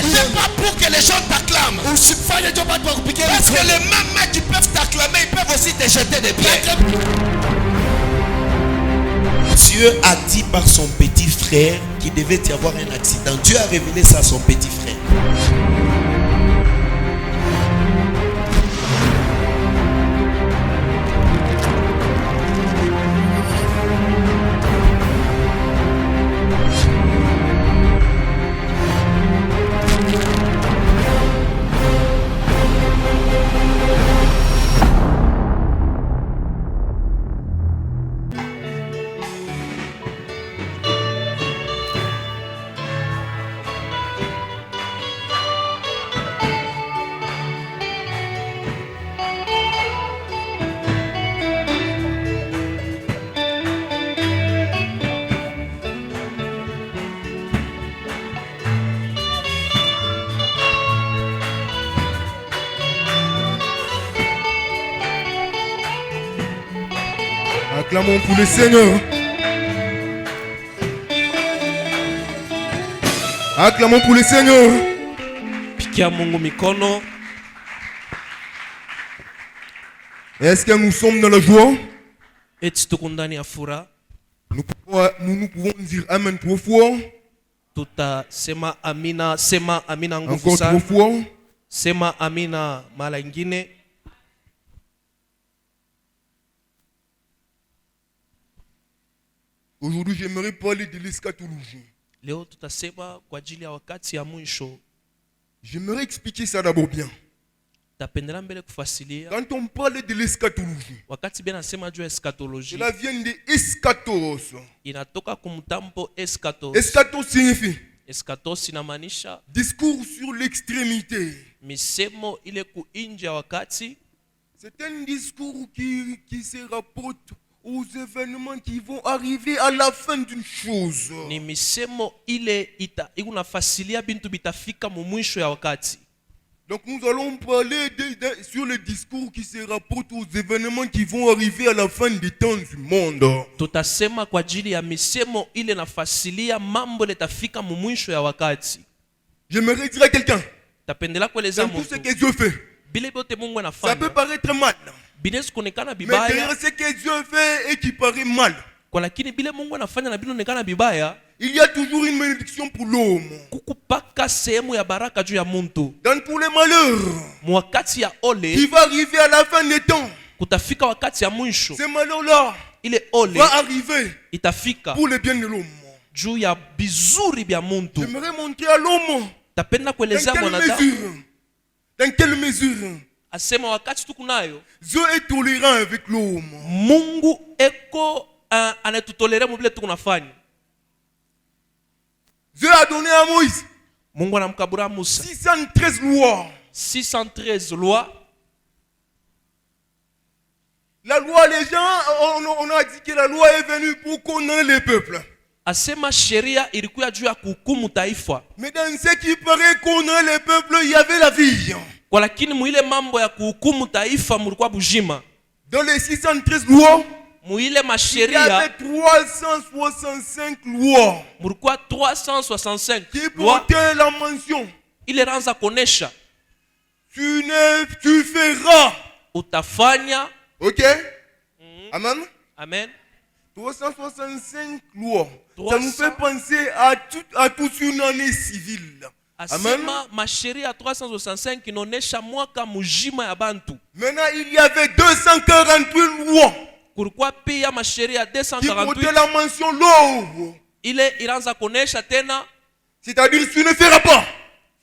fais pas pour que les gens t'acclament. Parce que les mêmes mecs qui peuvent t'acclamer, ils peuvent aussi te jeter des pierres. Dieu a dit par son petit frère qu'il devait y avoir un accident. Dieu a révélé ça à son petit frère. Acclamons pour le Seigneur. Acclamons pour le Seigneur. Pikia Mungu mikono. Est-ce que nous sommes dans la joie? Eti tuko ndani ya furaha. Nous pouvons dire Amen 3 fois. Tutasema amina, sema amina nguvu Encore 3 sana. fois. Sema amina mara ingine. Aujourd'hui, j'aimerais parler de l'eschatologie. Leo tutasema kwa ajili ya wakati ya mwisho. J'aimerais expliquer ça d'abord bien. Tapendela mbele kufasilia. Quand on parle de l'eschatologie, Wakati bien nasema juu ya eschatologie. cela vient de eschatos. Inatoka kumtambo eschatos. Eschatos signifie Eschatos inamaanisha discours sur l'extrémité. misemo ile kuinja wakati. C'est un discours qui se rapporte aux événements qui vont arriver à la fin d'une chose. Ni misemo ile ikunafasilia bintu bitafika mu mwisho ya wakati. Donc nous allons parler sur le discours qui se rapporte aux événements qui vont arriver à la fin des temps du monde. Tutasema kwa ajili ya misemo ile nafasilia mambo letafika mu mwisho ya wakati. J'aimerais dire à quelqu'un, Tapendela kueleza dans tout ce mtu. que Dieu fait, Bile bote Mungu ça anafanya. peut paraître mal. Binesi kuonekana Mais bibaya. derrière ce que Dieu fait et qui paraît mal, Kwa lakini bile Mungu anafanya na binaonekana bibaya. il y a toujours une bénédiction pour l'homme. Kukupaka sehemu ya baraka juu ya muntu. Dans tous les malheurs Mwakati ya qui ole va arriver à la fin des temps, kutafika wakati ya mwisho. ces malheurs-là Ile ole va arriver itafika pour le bien de l'homme. juu ya bizuri bya muntu. J'aimerais montrer à l'homme Tapenda dans kuelezea quelle mwanadamu mesure, dans quelle mesure asema wakati tukunayo Dieu est tolérant avec l'homme. Mungu eko anatutolera mu vile tukunafanya. Dieu a donné à Moïse Mungu anamkabura Musa 613 lois. 613 lois. La loi, les gens, on a dit que la loi est venue pour condamner les peuples. Asema sheria ilikuwa juu ya kuhukumu taifa. Mais dans ce qui paraît condamner les peuples, il y avait la vie. Kwa lakini muile mambo ya kuhukumu taifa mulikuwa bujima. Dans les 613 lois, Muile il y masheria avait 365 lois mulikuwa 365 qui lois. portaient la mention. Ile ranza konesha Tu feras. utafanya. Ok? Amen? Amen. 365 lois. Ça 300. nous fait penser à toute une année civile. Amen. Asema masheria 365 inaonesha mwaka mujima ya bantu. Maintenant, il y avait 248 lois Kulikuwa pia masheria qui portaient 248 la mention l'eau. ile ilianza kuonesha tena C'est-à-dire, tu ne feras pas.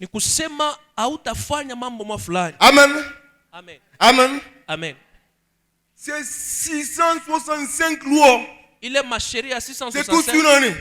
ni kusema hautafanya mambo mwa fulani. Amen. Amen. Amen. Amen. C'est 665 lois. Ile masheria C'est toute 665 une année.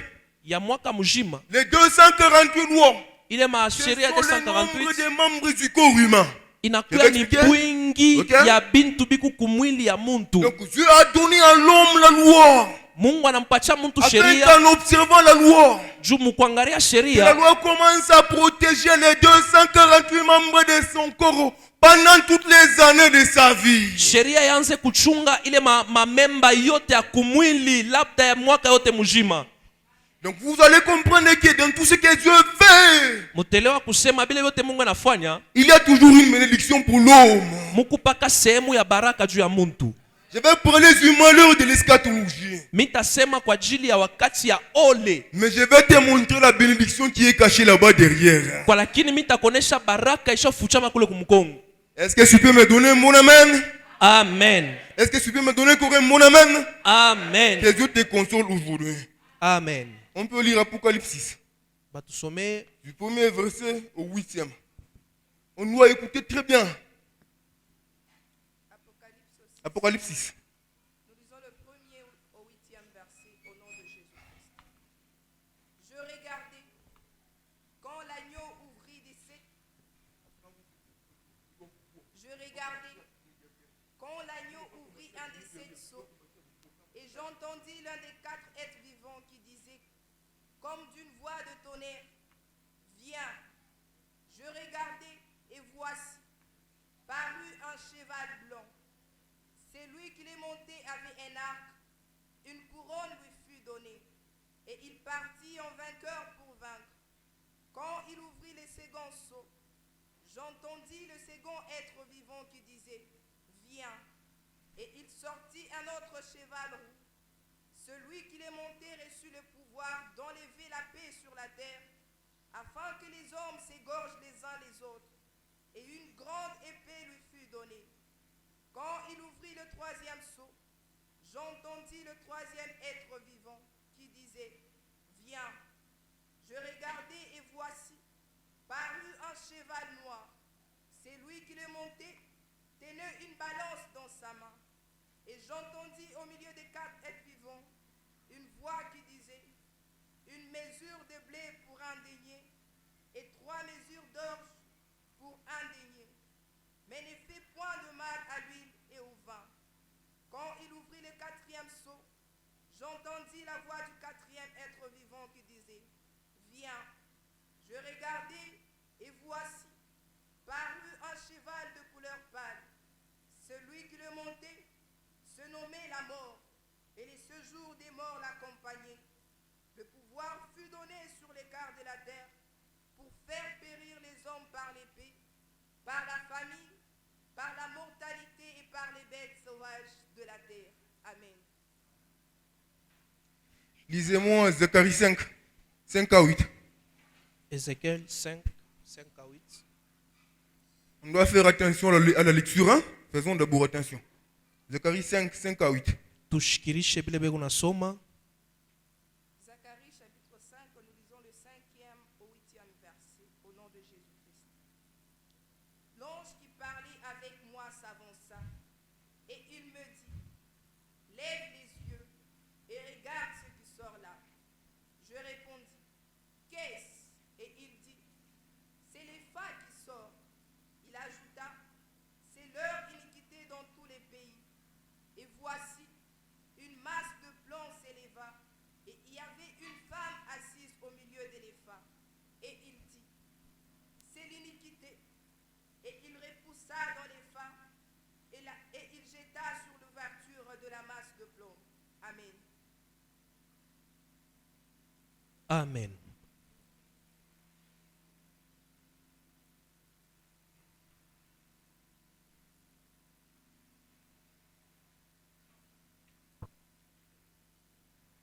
ya mwaka mujima. Les 248 lois, Ile ce masheria sont le nombre 248 des membres du corps humain. inakuwa ni Expliquer? bwingi Okay. ya bintu biku kumwili ya muntu. Donc Dieu a donné à l'homme la loi. Mungu anampatia muntu Afin sheria qu'en observant la loi, juu mukuangalia la sheria loi commence à protéger les 248 membres de son corps pendant toutes les années de sa vie. sheria yanze kuchunga ile mamemba yote ya kumwili labda ya mwaka yote mujima. Donc vous allez comprendre que dans tout ce que Dieu fait, mutelewa kusema bile yote Mungu anafanya, il y a toujours une bénédiction pour l'homme. mukupaka sehemu ya baraka juu ya muntu. Je vais parler du malheur de l'eschatologie. Mitasema kwa ajili ya wakati ya ole. Mais je vais te montrer la bénédiction qui est cachée là-bas derrière. Kwa lakini mitakonesha baraka ishofuchama kule kumkongo. Est-ce que tu peux me donner mon amen? Amen. Est-ce que tu peux me donner encore mon amen? Amen. Que Dieu te console aujourd'hui. Amen. On peut lire Apocalypse 6. Batusome Du premier verset au 8e. On doit écouter très bien. Apocalypse 6. Nous lisons le premier au 8e verset au nom de Jésus-Christ. Je regardais quand l'agneau ouvrit des sept. Je regardais quand l'agneau ouvrit un des sept sceaux, et j'entendis l'un des quatre êtres vivants qui disait, comme d'une voix de tonnerre, viens. Je regardais et voici, parut un cheval blanc. Celui qui les montait avait un arc, une couronne lui fut donnée, et il partit en vainqueur pour vaincre. Quand il ouvrit le second sceau, j'entendis le second être vivant qui disait, viens. Et il sortit un autre cheval roux. Celui qui les montait reçut le pouvoir d'enlever la paix sur la terre, afin que les hommes s'égorgent les uns les autres. Et une grande épée lui fut donnée. Quand il ouvrit le troisième sceau, j'entendis le troisième être vivant qui disait, viens. Je regardai et voici, parut un cheval noir. C'est lui qui le montait, tenait une balance dans sa main. Et j'entendis au milieu des quatre êtres vivants une voix qui disait, une mesure de blé pour un denier et 3 mesures d'orge pour un denier. Mais ne fais point de mal à l'huile et au vin. Quand il ouvrit le quatrième sceau, j'entendis la voix du quatrième être vivant qui disait, viens. Je regardai et voici, parut un cheval de couleur pâle. Celui qui le montait se nommait la mort, et les séjours des morts l'accompagnaient. Le pouvoir fut donné sur les quarts de la terre pour faire périr les hommes par l'épée, par la famine, par la mortalité et par les bêtes sauvages de la terre. Amen. Lisez-moi Zacharie 5, 5 à 8. Ézéchiel 5, 5 à 8. On doit faire attention à la lecture. Hein? Faisons d'abord attention. Zacharie 5, 5 à 8. Tushikirishe bile bego nasoma. Zacharie chapitre 5, nous lisons le 5e au 8e verset au nom de Jésus-Christ. L'ange qui parlait avec moi s'avança et il me dit, lève les yeux et regarde ce qui sort là. Je répondis, qu'est-ce? Et il dit, c'est les phare qui sort. Il ajouta, c'est leur iniquité dans tous les pays. Et voici, une masse de plomb s'éleva, et il y avait une femme assise au milieu de l'éléphant. Et il dit, c'est l'iniquité. Et il repoussa dans l'éléphant, et il jeta sur l'ouverture de la masse de plomb. Amen. Amen.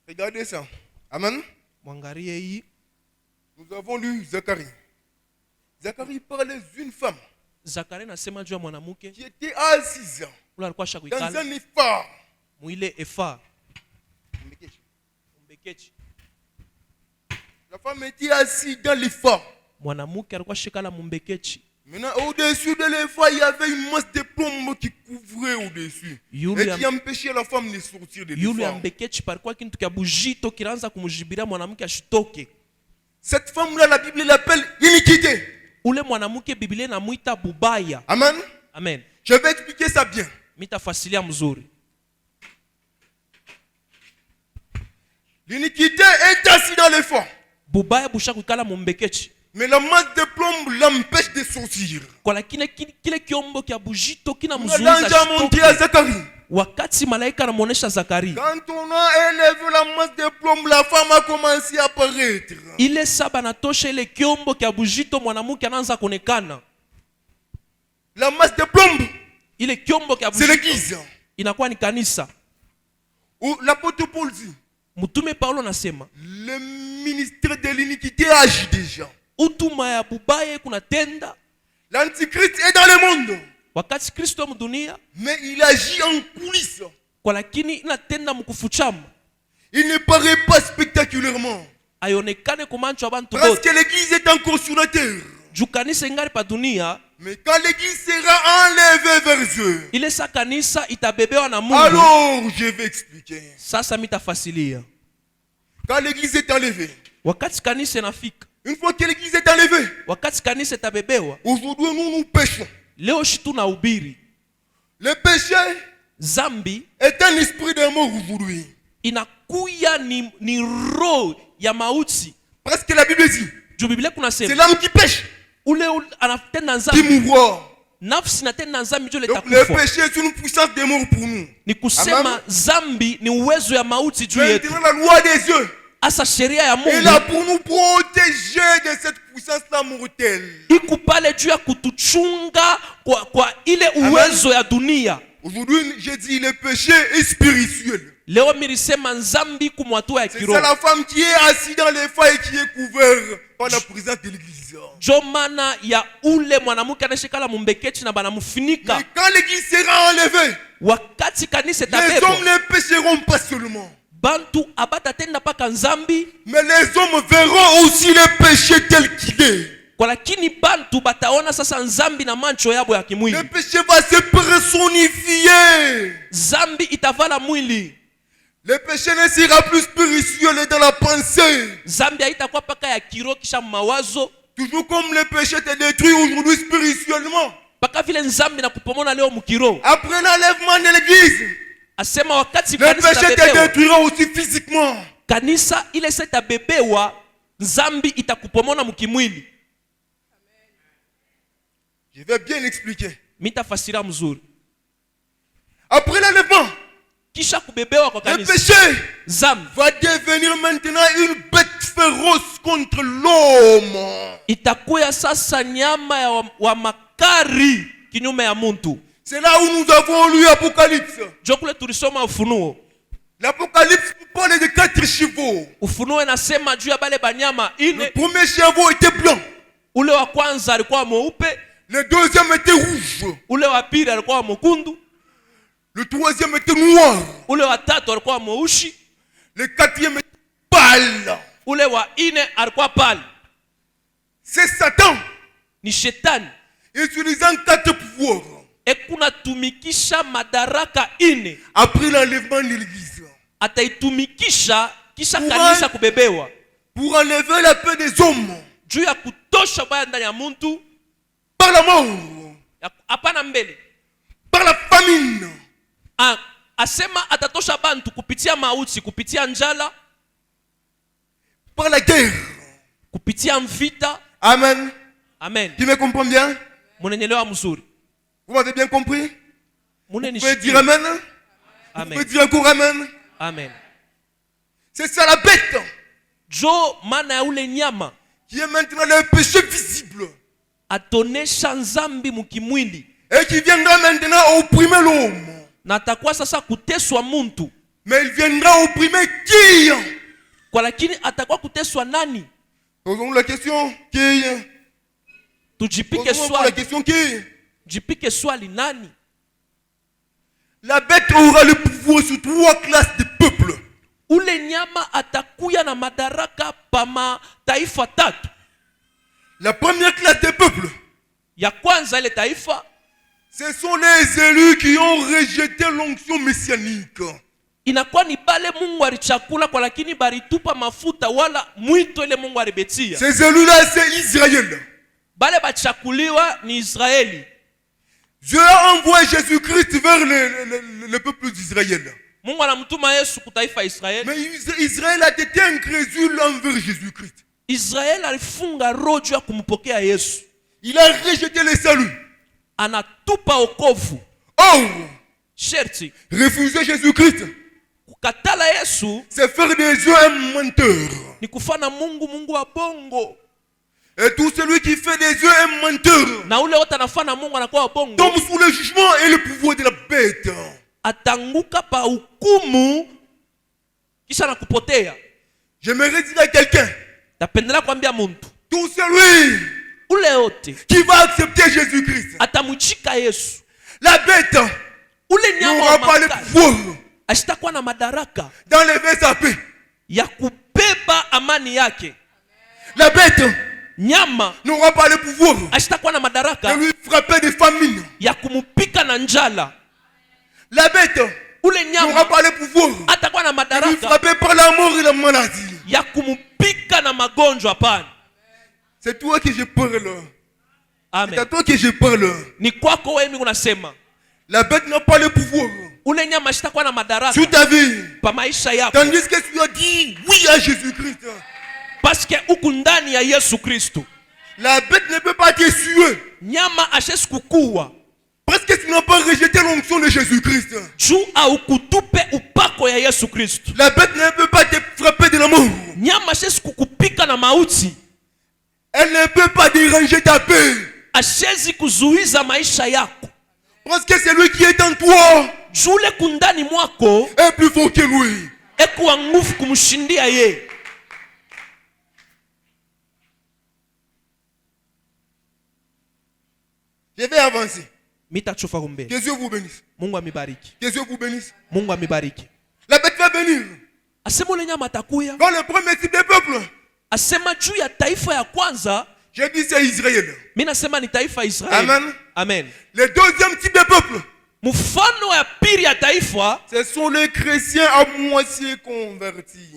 Regardez ça. Amen. Mwangarie hii. Nous avons lu Zacharie. Zacharie parlait d'une femme Zakaria nasema juu ya mwanamke qui était assise ule alikuwa dans shakuikala un effort. mwile efa umbekechi. La femme était assise dans l'effort. Mwanamke alikuwa shikala mumbekechi. Maintenant, au-dessus de l'effort, il y avait une masse de plomb qui couvrait au-dessus. Et qui empêchait la femme de sortir de Yule l'effort. ambekechi palikuwa kintu kya bujito kiraanza kumujibiria mwanamke ashitoke. Cette femme-là, la Bible l'appelle iniquité. Ule mwanamke Biblia inamuita bubaya. Amen. Amen. Je vais expliquer ça bien. Mitafasilia mzuri. L'iniquité est assise dans l'effort. Bubaya busha kuikala mumbekechi. Mais la masse de plomb l'empêche de sortir. Kwa lakini kile kiombo kya bujito kina L'ange a monté à Zacharie. wakati malaika anamuonesha Zakari, quand on a élevé la masse de plomb, la femme a commencé à apparaître. ile saba natosha ile kiombo kya bujito, mwanamke anaanza kuonekana. La masse de plomb, Ile kiombo kya c'est bujito l'église. inakuwa ni kanisa. Où l'apôtre Paul dit, Mtume Paulo anasema le ministère de l'iniquité agit déjà. utuma ya bubaye kunatenda L'antichrist est dans le monde, wakati Kristo mdunia, mais il agit en coulisses. kwa lakini inatenda mkufuchama, Il ne paraît pas spectaculairement. aionekane kumancho ya bantu Parce bote que l'église est encore sur la terre. juu kanisa ingari pa dunia. Mais quand l'église sera enlevée vers Dieu, Ile sa kanisa itabebewa na Mungu. alors je vais expliquer. Sasa mitafasilia Quand l'église est enlevée, wakati kanisa inafika, une fois que l'église est enlevée, wakati kanisa itabebewa. aujourd'hui nous péchons. Leo shi tunahubiri Le péché zambi est un esprit de mort aujourd'hui. inakuya ni roho ya mauti. Parce que la Bible dit, Juu Biblia c'est kunasema l'âme qui pêche, ule anatenda qui nzambi, mourra. nafsi natenda nzambi juu Donc le litakufa. péché est une puissance de mort pour nous. Ni kusema Amen. zambi ni uwezo ya mauti juu yetu. Maintenant la loi des yeux Asa sheria ya est là Mungu pour nous protéger de cette puissance-là mortelle. iko pale juu ya kutuchunga kwa ile uwezo ya dunia. Aujourd'hui, j'ai dit le péché est spirituel. Leo milisema nzambi kumwatua ya C'est kiroho. ça la femme qui est assise dans les failles et qui est couverte par la présence de l'église. Jo maana ya ule mwanamke anashikala mumbekechi na banamufunika. Mais quand l'église sera enlevée, Wakati kanisa les hommes itabebwa, ne pécheront pas seulement, bantu abatatenda paka nzambi, mais les hommes verront aussi le péché tel qu'il est. kwa lakini bantu bataona sasa nzambi na mancho yabo ya Le kimwili. péché va se personnifier. Zambi itavala mwili. Le péché ne sera plus spirituel dans la pensée. Zambi haitakuwa paka ya kiro kisha mawazo, Toujours comme le péché te détruit aujourd'hui spirituellement. paka vile nzambi na kupomona leo mukiro. Après l'enlèvement de l'église, Asema wakati le kanisa péché te itabebewa, détruira aussi physiquement. kanisa ile sasa itabebewa, nzambi itakupomona mukimwili. Je vais bien expliquer. Mitafasira mzuri. Après l'enlèvement, Kisha kubebewa kwa le kanisa, péché zambi va devenir maintenant une bête féroce contre l'homme. itakuya sasa nyama ya wa makari kinyume ya muntu. C'est là où nous avons lu Apocalypse. Jo kule tulisoma Ufunuo. L'Apocalypse parle de 4 chevaux. Ufunuo inasema juu ya bale banyama Le ine. premier cheval était blanc. Ule wa kwanza alikuwa mweupe, Le deuxième était rouge. ule wa pili alikuwa mwekundu, Le troisième était noir. ule wa tatu alikuwa mweusi, Le quatrième était pâle. ule wa ine alikuwa pale. C'est Satan Ni shetani utilisant 4 pouvoirs. ekuna tumikisha madaraka ine, Après l'enlèvement de l'église. ataitumikisha kisha Pour kanisa un- kubebewa Pour enlever la paix des hommes. juu ya kutosha baya ndani ya muntu, Par la mort. hapana mbele. Par la famine. Asema atatosha bantu kupitia mauti, kupitia njala, Par la guerre. kupitia mvita. Amen. Amen. Tu me comprends bien? Munenielewa mzuri? Vous m'avez bien compris? Vous pouvez dire Munenishikia. Amen? Vous Amen. pouvez dire encore Amen? Amen. C'est ça la bête Jo maana ya ule nyama qui est maintenant le péché visible atonesha nzambi mukimwili, et qui viendra maintenant opprimer l'homme. na atakuwa sasa kuteswa muntu, Mais il viendra opprimer qui? kwa lakini atakuwa kuteswa nani? Posons la question qui? Tujipike Posons la swali, question qui? jipike swali, nani? La bête aura le pouvoir sur 3 classes de peuples. Ule nyama atakuya na madaraka pa mataifa tatu. La première classe de peuples, Ya kwanza ile taifa ce sont les élus qui ont rejeté l'onction messianique. inakuwa ni bale Mungu alichakula kwa lakini baritupa mafuta wala mwito ile Mungu alibetia. Ces élus-là, c'est Israël. Bale bachakuliwa ni Israeli. Dieu a envoyé Jésus-Christ vers le peuple d'Israël. Mungu anamtuma Yesu kutaifa Israeli. Mais Israël a été incrédule envers Jésus-Christ. Israeli alifunga roho juu ya kumpokea Yesu. Il a rejeté le salut. Anatupa okovu. Or, sherti Refuser Jésus-Christ, kukatala Yesu c'est faire des yeux un menteur. ni kufana Mungu wa bongo. Et tout celui qui fait des yeux un menteur Na ule wote anafana Mungu anakuwa wa bongo, tombe sous le jugement et le pouvoir de la bête. atanguka pa hukumu kisha nakupotea. J'aimerais dire à quelqu'un, Tapendela kwambia muntu tout celui ule wote qui va accepter Jésus-Christ, atamuchika Yesu, la bête ule nyama n'aura wa pas le makali pouvoir ashitakuwa na madaraka d'enlever sa paix. ya kubeba amani yake. La bête Nyama n'aura pas le pouvoir ashitakuwa na de madaraka lui frapper des famines. ya kumupika na njala. La bête Ule n'aura nyama pas le pouvoir atakuwa na de lui madaraka frapper par la mort et la maladie. ya kumupika na magonjwa. Hapana. C'est toi que je parle. C'est à Amen. toi que je parle. Ni kwako wewe mimi unasema. La bête n'a pas le pouvoir Ule nyama ashitakuwa na madaraka sur ta vie. pa maisha yako, Tandis que tu as dit oui à Jésus-Christ. parce que uko ndani ya Yesu Kristo. La bête ne peut pas te suer. Nyama ashesi kukuwa Parce que tu n'as pas rejeté l'onction de Jésus-Christ. juu au kutupe upako ya Yesu Kristo. La bête ne peut pas te frapper de la mort. Nyama ashesi kukupika na mauti, Elle ne peut pas déranger ta paix. ashezi kuzuiza maisha yako, Parce que celui qui est en toi juu ule kundani mwako est plus fort que lui. ekuwa nguvu kumshindia ye. Je vais avancer. Mitachofa kumbe. Que Dieu vous bénisse. Mungu amibariki. Que Dieu vous bénisse. Mungu amibariki. La bête va venir. Asema ule nyama atakuya, Dans le premier type de peuple, asema juu ya taifa ya kwanza, j'ai dit c'est Israël. mimi nasema ni taifa ya Israeli. Amen. Amen. Le deuxième type de peuple, Mfano ya pili ya taifa ce sont les chrétiens à moitié convertis.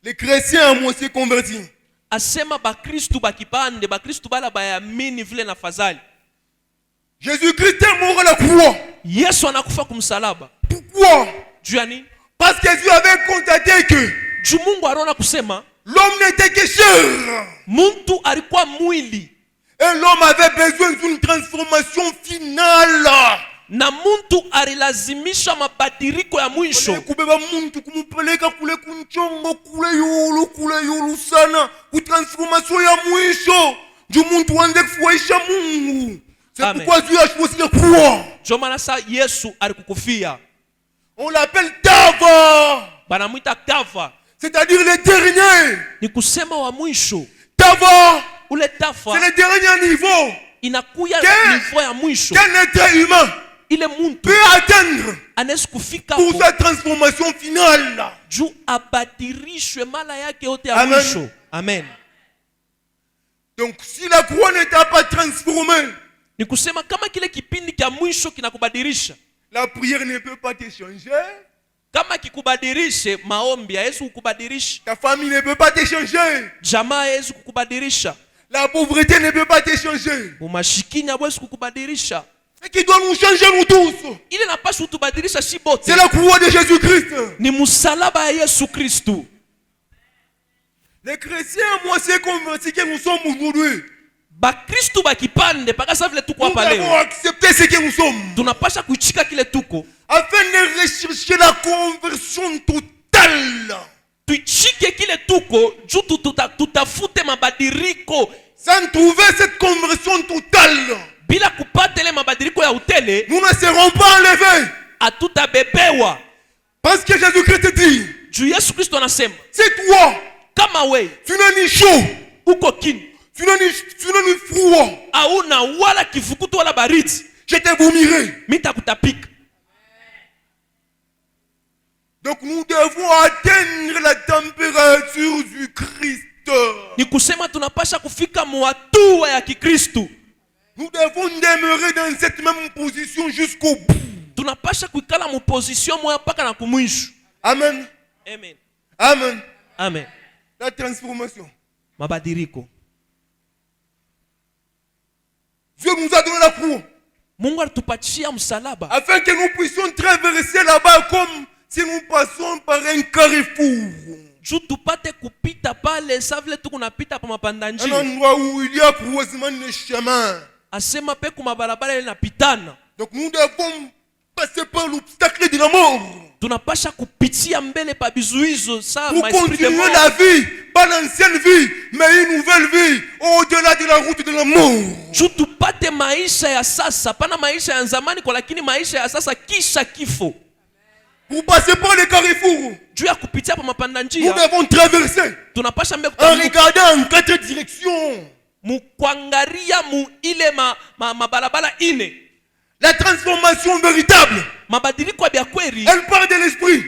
Les chrétiens à moitié convertis. asema bakristu bakipande, bakristu bala bayamini vile na fadhali. Jésus-Christ est mort à la croix. Yesu anakufa kumsalaba. Pourquoi? Juu ya nini? Parce que Dieu avait constaté que Juu Mungu anaona kusema l'homme n'était que chair. muntu alikuwa mwili Et l'homme avait besoin d'une transformation finale. na muntu alilazimisha mabadiliko ya mwisho. Kubeba muntu kumupeleka kule kunchongo kule yulu sana ku transformation ya mwisho ndio muntu anze kufuaisha Mungu. C'est Amen. pourquoi Dieu a choisi la croix. Ndio maana sa Yesu alikukufia. On l'appelle Tava, Banamwita Tafa, c'est-à-dire le dernier. ni kusema wa mwisho. Tava, Ule c'est Tafa le dernier niveau inakuya Ke- nivo ya mwisho. qu'un être humain Ile muntu peut atteindre anaweza kufika pour hapo sa transformation finale. juu abadirishwe mala yake yote ya Amen. mwisho. Amen. Donc si la croix ne t'a pas transformé, Ni kusema kama kile kipindi cha mwisho kinakubadilisha, la prière ne peut pas te changer. kama kikubadilishe, maombi haiwezi kukubadilisha, Ta famille ne peut pas te changer. jamaa haiwezi kukubadilisha, La pauvreté ne peut pas te changer. umashikini hawezi kukubadilisha. Ce qui doit nous changer nous tous, Ile napaswa utubadilisha si bote c'est la croix de Jésus-Christ. ni msalaba ya Yesu Kristu. Les chrétiens, moi, c'est convertis que nous sommes aujourd'hui. Bakristu bakipande mpaka sasa vile tuko Nous hapa devons leo, accepter ce que nous sommes tunapasha kuichika kile tuko, afin de rechercher la conversion totale. tuichike kile tuko juu tutafute mabadiliko. Sans trouver cette conversion totale, Bila kupata ile mabadiliko ya utele, nous ne serons pas enlevés. hatutabebewa. Parce que Jésus-Christ dit, Juu Yesu Kristo anasema c'est toi, kama we tu n'es ni chaud, uko kini, tu n'es ni froid, hauna wala kifukutu wala baridi, je te vomirai. mitakutapika. Donc nous devons atteindre la température du Christ. Ni kusema tunapasha kufika muhatua ya Kikristu. Nous devons demeurer dans cette même position jusqu'au bout. Tunapasha kuikala mu position moya mpaka na kumwisho. Amen. Amen. Amen. Amen. La transformation. Mabadiliko. Dieu nous a donné la croix Mungu alitupatia msalaba afin que nous puissions traverser là-bas comme si nous passons par un carrefour. juu tupate kupita pale sa vile tuko napita pa mapanda Un njia. endroit où il y a croisement de chemin. Asema pe kuma barabara ile napitana. Donc nous devons passer par la mort. tunapasha kupitia mbele pa bizuizo sa Pour ma esprit de continuer mort. la vie, pas l'ancienne vie, mais une nouvelle vie, au-delà de la route de la mort. Juu tupate maisha ya sasa, pana maisha ya zamani kwa lakini maisha ya sasa kisha kifo. Pour passer par les carrefours, Juu ya kupitia pa mapanda nous njia, devons traverser tunapasha mbele en regardant en 4 directions. mukwangaria mu ile mabalabala ine. La transformation véritable, Mabadiliko ya kweli elle part de l'esprit,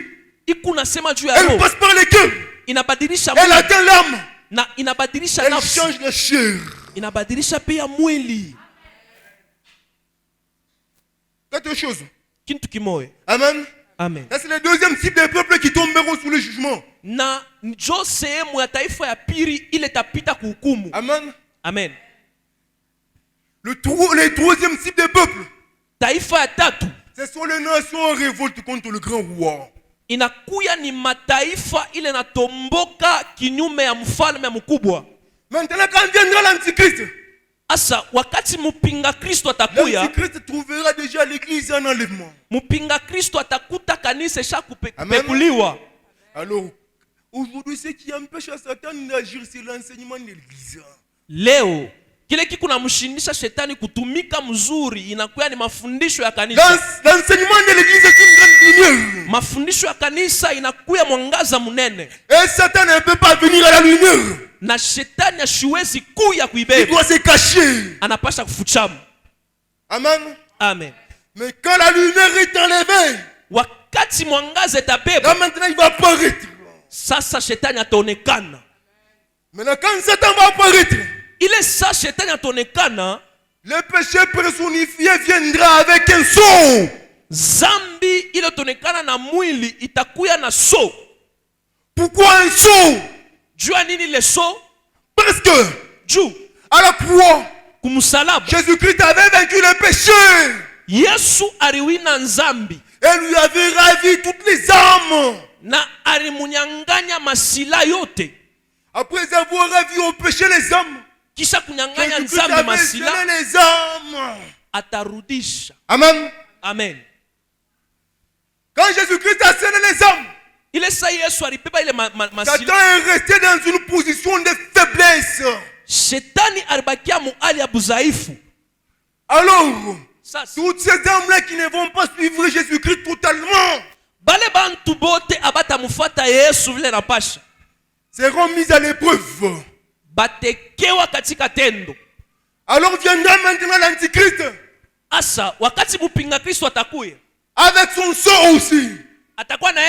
iko nasema juu ya elle roho, passe par les cœurs, inabadilisha elle mwili atteint l'âme, na inabadilisha elle nafsi, change la chair. inabadilisha pia mwili. Quelque chose. Kintu kimoya. Amen. Amen. Ça, c'est le deuxième type de peuple qui tomberont sous le jugement. Na njo sehemu ya taifa ya pili ile tapita kuhukumu. Amen. Amen. Le troisième type de peuple, Taifa ya tatu ce sont les nations en révolte contre le grand roi. inakuya ni mataifa ile natomboka kinyume ya mfalme mkubwa. Maintenant, quand viendra l'Antichrist, Asa wakati mpinga Kristo atakuya, l'Antichrist trouvera déjà l'église en enlèvement. mpinga Kristo atakuta kanisa sha Amen. kupekuliwa. Alors, aujourd'hui, ce qui empêche à Satan d'agir, c'est l'enseignement de l'église. Leo kile kiku namshindisha shetani kutumika mzuri inakuya ni mafundisho ya kanisa. L'enseignement de l'église est une grande lumière. Mafundisho ya kanisa inakuya mwangaza munene. Et Satan ne peut pas venir à la lumière. Na shetani ashiwezi kuya Il kuibeba. doit se cacher. Anapasha kufuchama. Amen. Amen. Mais quand la lumière est enlevée, Wakati mwangaza là itabeba, maintenant il va apparaître. sasa shetani ataonekana. Maintenant, quand Satan va apparaître, Ile saa shetani ataonekana, le péché personnifié viendra avec un son. zambi ile itaonekana na mwili itakuya na so. Pourquoi un son? Jua nini le so? Parce que Juu à la croix, kumsalaba Jésus-Christ avait vaincu le péché Yesu aliwina nzambi et lui avait ravi toutes les âmes. na alimunyanganya masila yote. Après avoir ravi au péché les âmes, Kisha kunyanganya Jésus-Christ nzambi avait masila, scellé les âmes. atarudisha. Amen. Amen. Quand Jésus-Christ a scellé les âmes, Ile saa Yesu alibeba ile masila, Satan est resté dans une position de faiblesse. shetani alibakia muali ya buzaifu. Alors, Sasa toutes ces âmes-là qui ne vont pas suivre Jésus-Christ totalement bale bantu bote abatamufata Yesu vile napasha seront mises à l'épreuve. batekewa katika tendo. Alors viendra maintenant l'Antichrist Asa wakati mpinga Kristo atakuya, avec son sceau aussi. atakuwa na